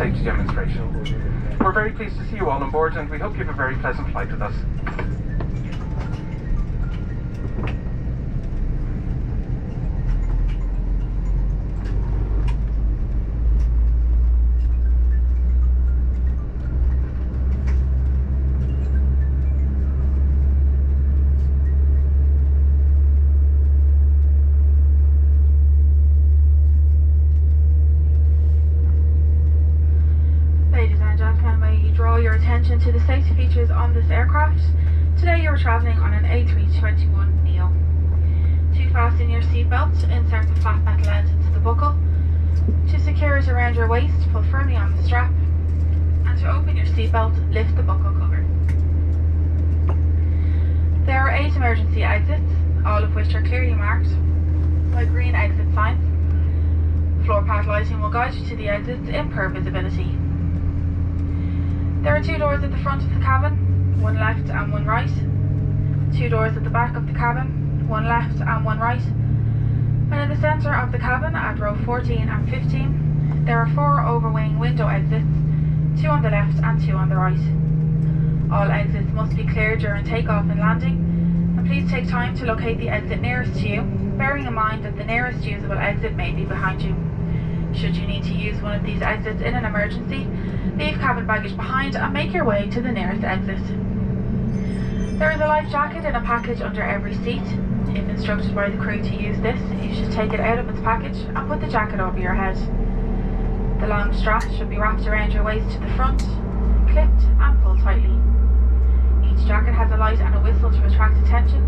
safety demonstration. We're very pleased to see you all on board, and we hope you have a very pleasant flight with us. To the safety features on this aircraft. Today you are travelling on an A321 Neo. To fasten your seatbelt, insert the flat metal end into the buckle. To secure it around your waist, pull firmly on the strap. And to open your seatbelt, lift the buckle cover. There are 8 emergency exits, all of which are clearly marked by green exit signs. Floor path lighting will guide you to the exits in poor visibility. There are 2 doors at the front of the cabin, one left and one right. 2 doors at the back of the cabin, one left and one right. And in the centre of the cabin at row 14 and 15, there are 4 overwing window exits, 2 on the left and 2 on the right. All exits must be cleared during takeoff and landing, and please take time to locate the exit nearest to you, bearing in mind that the nearest usable exit may be behind you. Should you need to use one of these exits in an emergency, leave cabin baggage behind and make your way to the nearest exit. There is a life jacket in a package under every seat. If instructed by the crew to use this, you should take it out of its package and put the jacket over your head. The long strap should be wrapped around your waist to the front, clipped and pulled tightly. Each jacket has a light and a whistle to attract attention,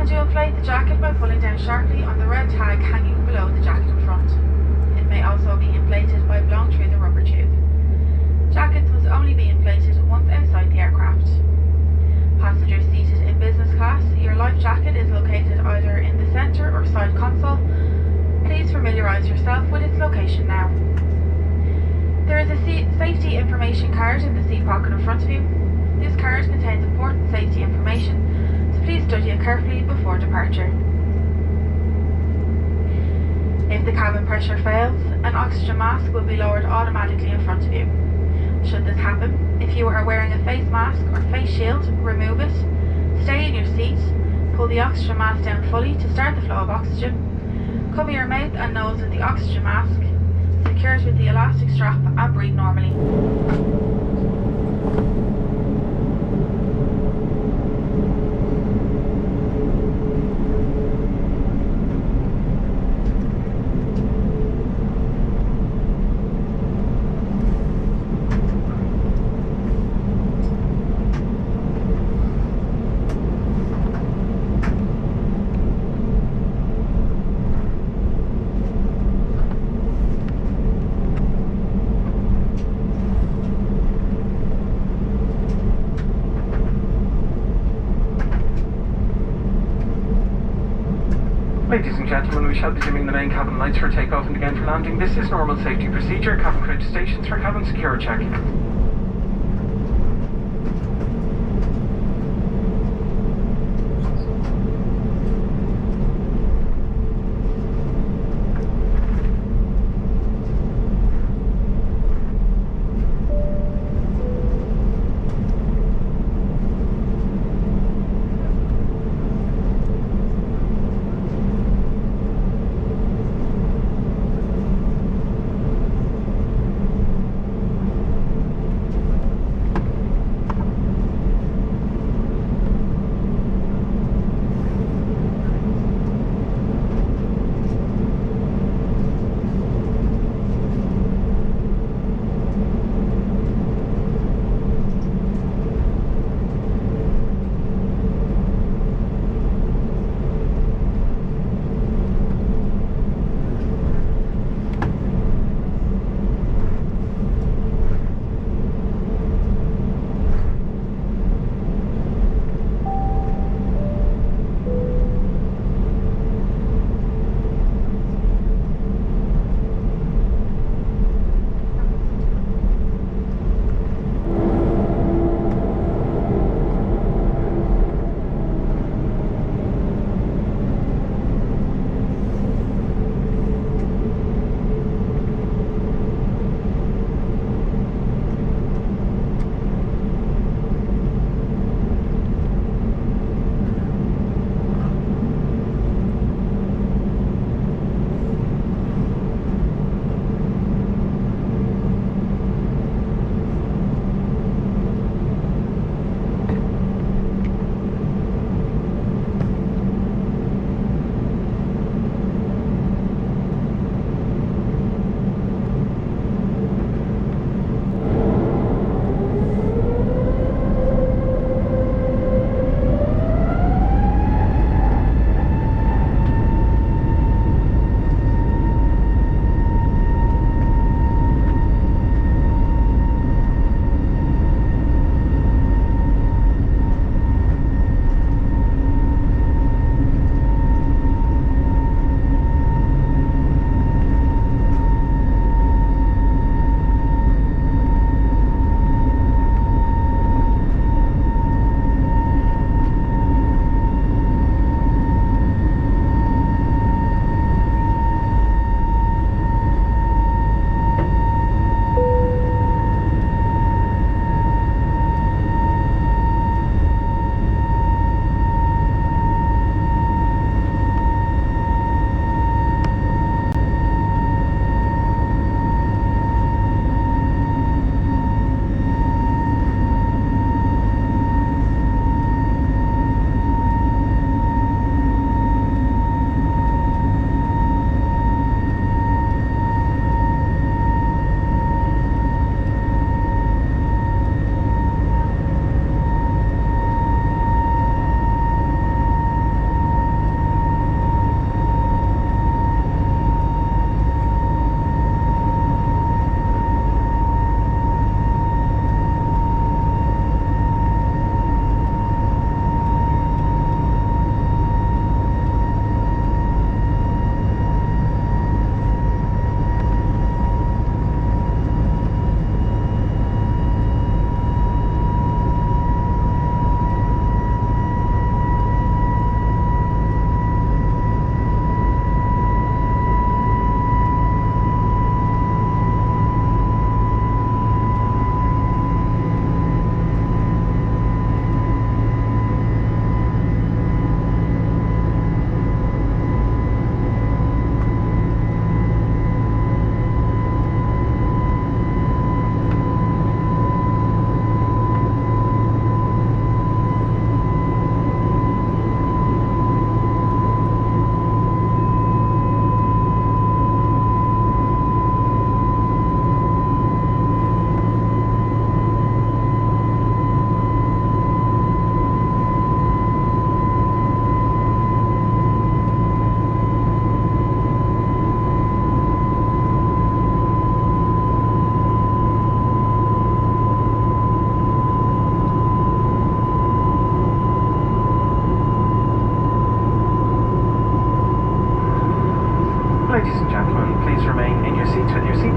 and you inflate the jacket by pulling down sharply on the red tag hanging below the jacket in front. It may also be inflated by blowing through the rubber tube. Jackets must only be inflated once outside the aircraft. Passengers seated in business class, your life jacket is located either in the centre or side console. Please familiarise yourself with its location now. There is a safety information card in the seat pocket in front of you. This card contains important safety information, so please study it carefully before departure. If the cabin pressure fails, an oxygen mask will be lowered automatically in front of you. Should this happen, if you are wearing a face mask or face shield, remove it, stay in your seat, pull the oxygen mask down fully to start the flow of oxygen, cover your mouth and nose with the oxygen mask, secure it with the elastic strap and breathe normally. Ladies and gentlemen, we shall be dimming the main cabin lights for takeoff and again for landing. This is normal safety procedure. Cabin crew to stations for cabin secure check.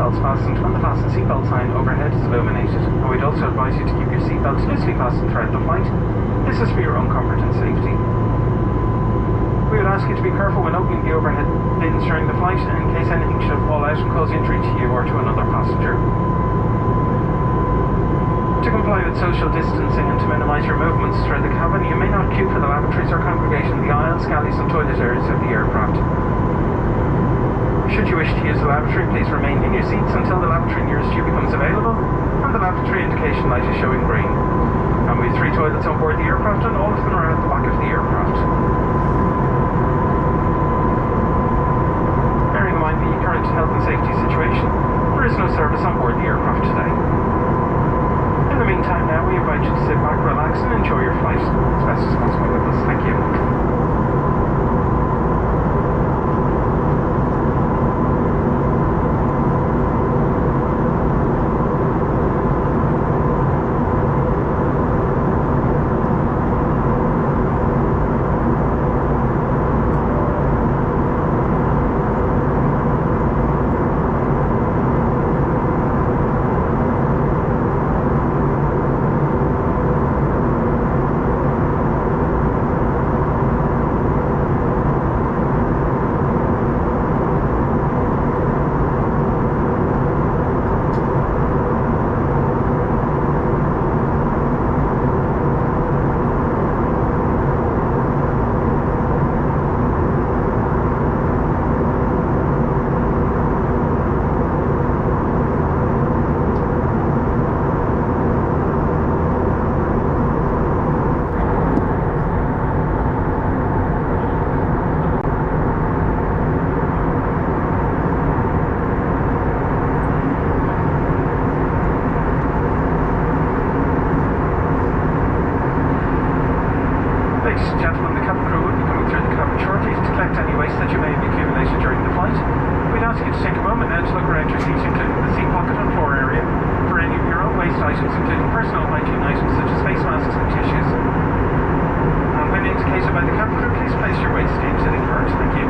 seatbelts fastened when the fasten seatbelt sign overhead is illuminated. And we'd also advise you to keep your seatbelts loosely fastened throughout the flight. This is for your own comfort and safety. We would ask you to be careful when opening the overhead bins during the flight, in case anything should fall out and cause injury to you or to another passenger. To comply with social distancing and to minimise your movements throughout the cabin, you may not queue for the lavatories or congregate in the aisles, galleys and toilet areas of the aircraft. Should you wish to use the lavatory, please remain in your seats until the lavatory nearest you becomes available and the lavatory indication light is showing green. And we have 3 toilets on board the aircraft, and all of them are at the back of the aircraft. Bearing in mind the current health and safety situation, there is no service on board the aircraft today. In the meantime now, we invite you to sit back, relax and enjoy your flight as best as possible with us. Thank you. Ladies and gentlemen, the cabin crew will be coming through the cabin shortly to collect any waste that you may have accumulated during the flight. We'd ask you to take a moment now to look around your seats, including the seat pocket and floor area, for any of your own waste items, including personal hygiene items such as face masks and tissues. And when indicated by the cabin crew, please place your waste into the cart. Thank you.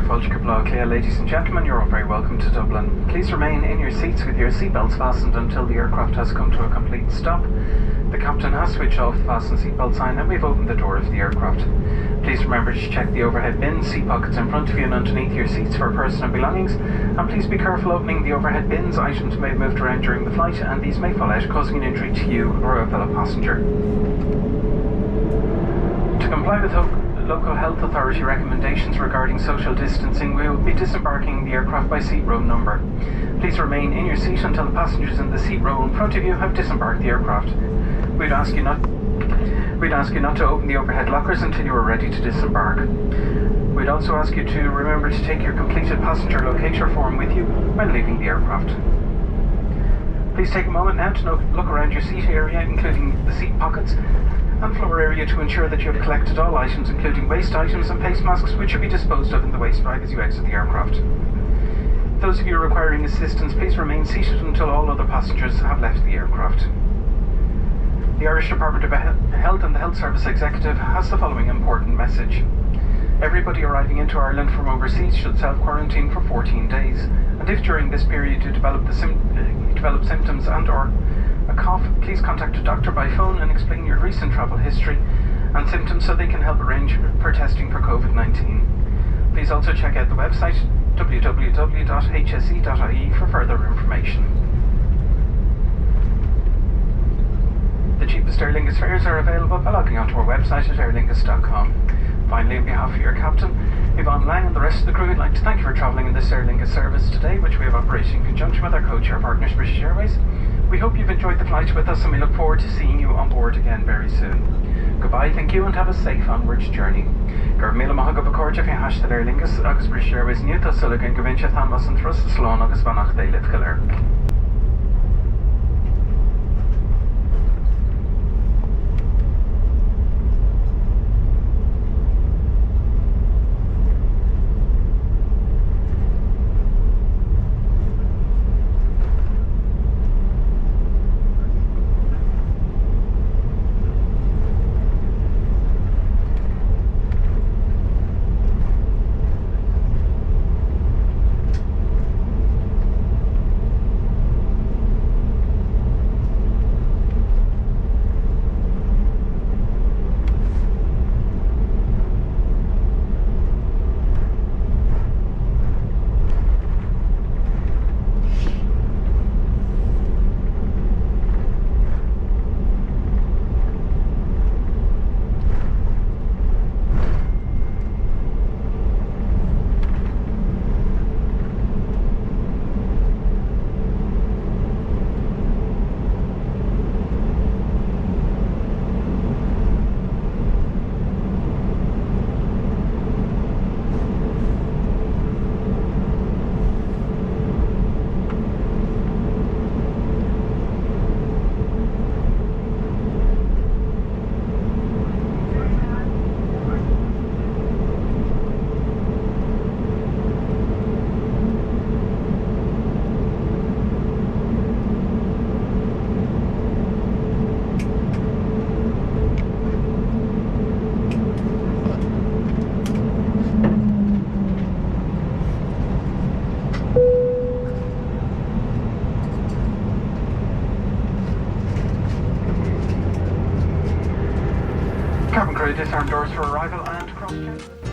Ladies and gentlemen, you're all very welcome to Dublin. Please remain in your seats with your seatbelts fastened until the aircraft has come to a complete stop. The captain has switched off the fasten seatbelt sign and we've opened the door of the aircraft. Please remember to check the overhead bins, seat pockets in front of you and underneath your seats for personal belongings, and please be careful opening the overhead bins. Items may have moved around during the flight and these may fall out, causing an injury to you or a fellow passenger. To comply with local health authority recommendations regarding social distancing, we will be disembarking the aircraft by seat row number. Please remain in your seat until the passengers in the seat row in front of you have disembarked the aircraft. We'd ask you not to open the overhead lockers until you are ready to disembark. We'd also ask you to remember to take your completed passenger locator form with you when leaving the aircraft. Please take a moment now to look around your seat area, including the seat pockets and floor area, to ensure that you have collected all items, including waste items and face masks, which should be disposed of in the waste bag as you exit the aircraft. Those of you requiring assistance, please remain seated until all other passengers have left the aircraft. The Irish Department of Health and the Health Service Executive has the following important message. Everybody arriving into Ireland from overseas should self-quarantine for 14 days, and if during this period you develop symptoms and or a cough, please contact a doctor by phone and explain your recent travel history and symptoms so they can help arrange for testing for COVID-19. Please also check out the website www.hse.ie for further information. The cheapest Aer Lingus fares are available by logging onto our website at airlingus.com. Finally, on behalf of your captain, Yvonne Lang, and the rest of the crew, we'd like to thank you for travelling in this Aer Lingus service today, which we have operating in conjunction with our codeshare partners, British Airways. We hope you've enjoyed the flight with us and we look forward to seeing you on board again very soon. Goodbye, thank you, and have a safe onwards journey. Gur míle maith go bhcóirde fé hashtag Aer Lingus agus British Airways Newta Sulligan Gavincha Thamas and Thrust Sloan agus Vanach Day Livkiller. Cabin crew disarm doors for arrival and cross-check.